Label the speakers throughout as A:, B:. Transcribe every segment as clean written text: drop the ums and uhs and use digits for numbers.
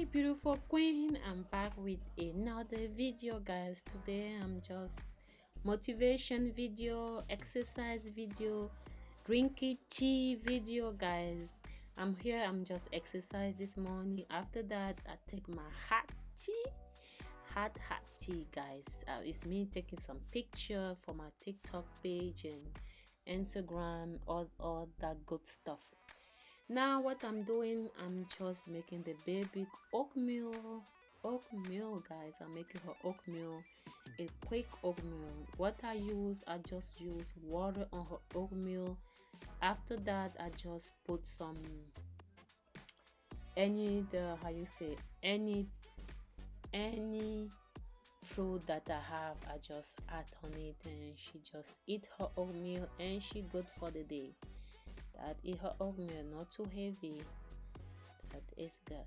A: Beautiful queen, I'm back with another video, guys. Today I'm just motivation video, exercise video, drinking tea video, guys. I'm here, I'm just exercise this morning. After that, I take my hot tea, hot tea, guys. It's me taking some picture for my TikTok page and Instagram, all that good stuff. Now what I'm doing, I'm just making the baby oatmeal. Oatmeal, guys. I'm making her oatmeal, a quick oatmeal. What I just use water on her oatmeal. After that, I just put some any the how you say any fruit that I have. I just add on it, and she just eat her oatmeal, and she good for the day. That eat her oatmeal, not too heavy. That is good.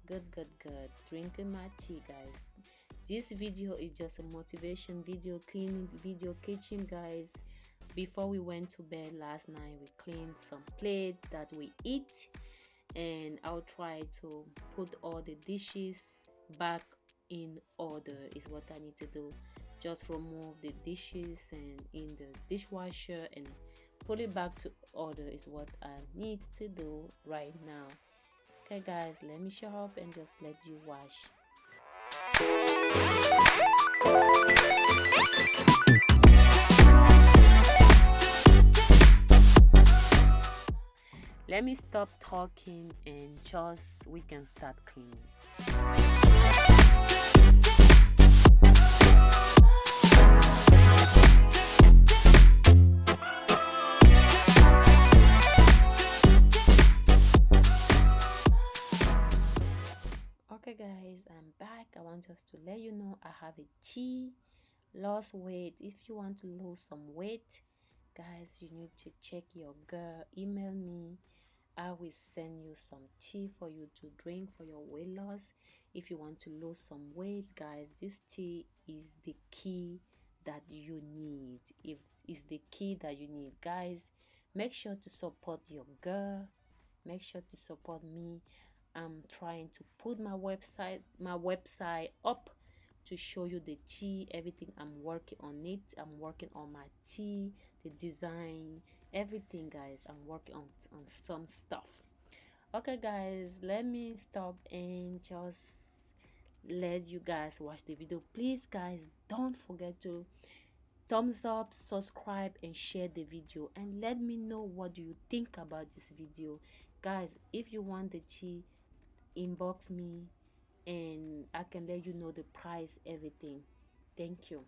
A: Good. Drinking my tea, guys. This video is just a motivation video, cleaning video, kitchen, guys. Before we went to bed last night, we cleaned some plate that we eat, and I'll try to put all the dishes back in order is what I need to do. Just remove the dishes and in the dishwasher and put it back to order is what I need to do right now. Okay, guys, let me show up and just let you wash. Let me stop talking and just we can start cleaning. Okay, guys, I'm back. I want just to let you know I have a tea, lost weight. If you want to lose some weight, guys, you need to check your girl. Email me. I will send you some tea for you to drink for your weight loss. If you want to lose some weight, guys, this tea is the key that you need. If it's the key that you need, guys, make sure to support your girl. Make sure to support me. I'm trying to put my website up to show you the tea, everything. I'm working on it. I'm working on my tea, the design, everything, guys. I'm working on some stuff. Okay, guys, let me stop and just let you guys watch the video. Please, guys, don't forget to thumbs up, subscribe, and share the video, and let me know what do you think about this video, guys. If you want the tea, inbox me and I can let you know the price, everything. Thank you.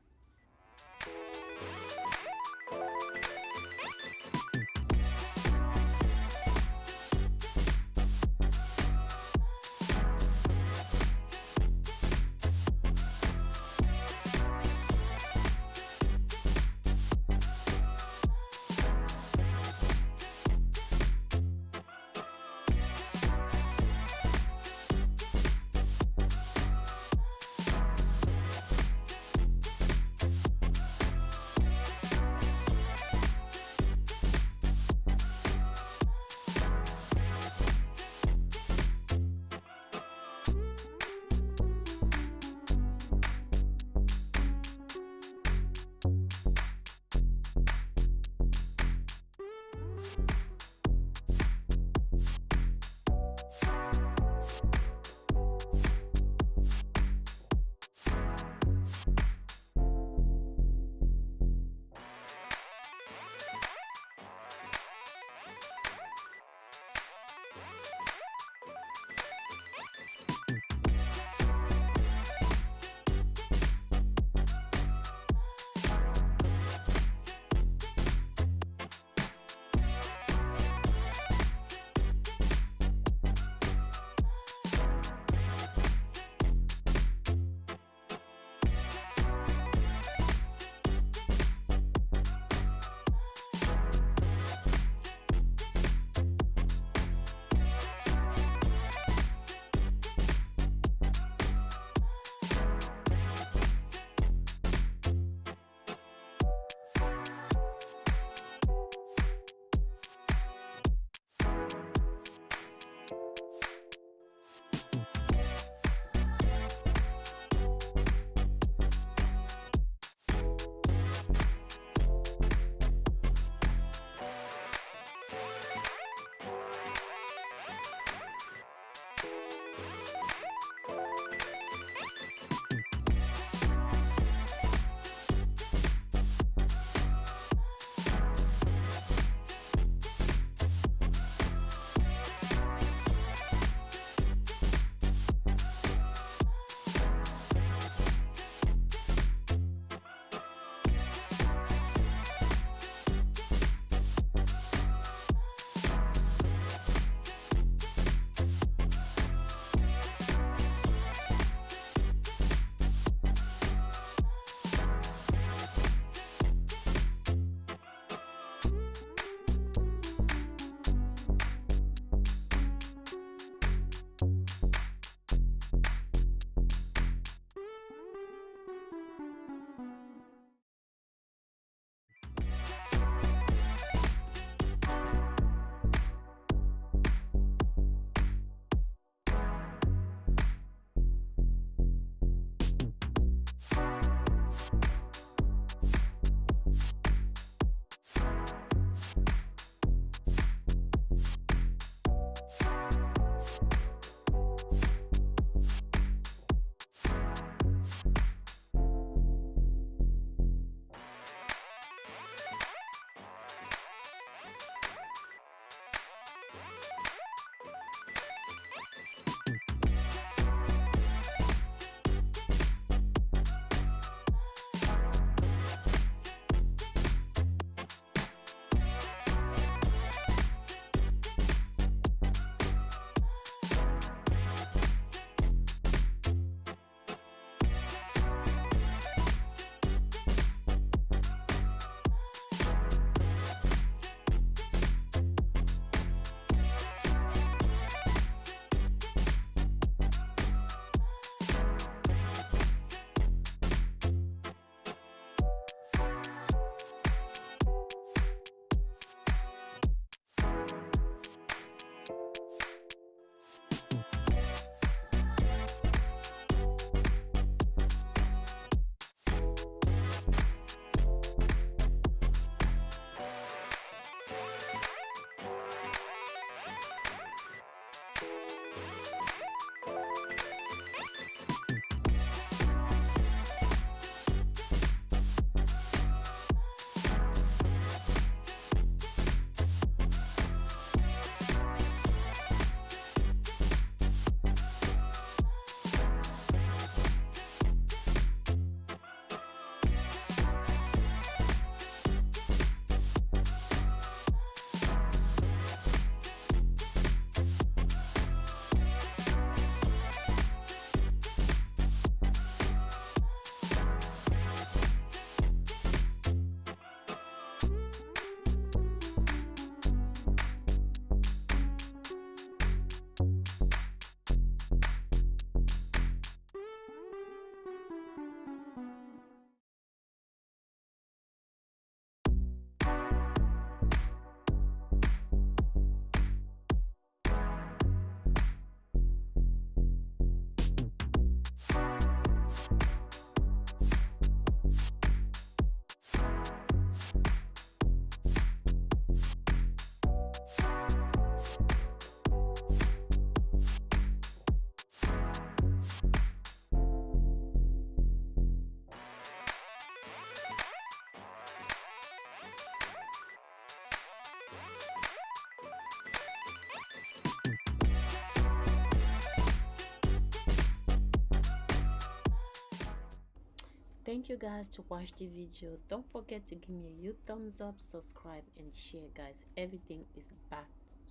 A: thank you guys to watch the video. Don't forget to give me a huge thumbs up, subscribe and share, guys. Everything is back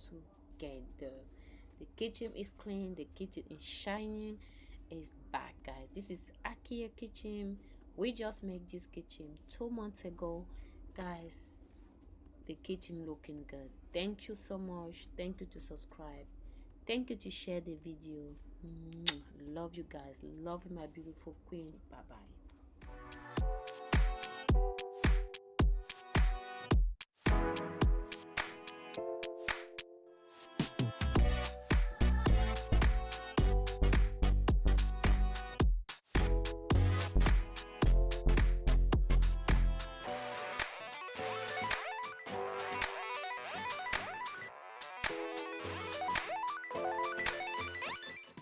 A: together. The kitchen is clean, the kitchen is shining, is back, guys. This is Akia kitchen. We just made this kitchen 2 months ago, guys. The kitchen looking good. Thank you so much. Thank you to subscribe. Thank you to share the video. Love you guys. Love my beautiful queen. Bye bye.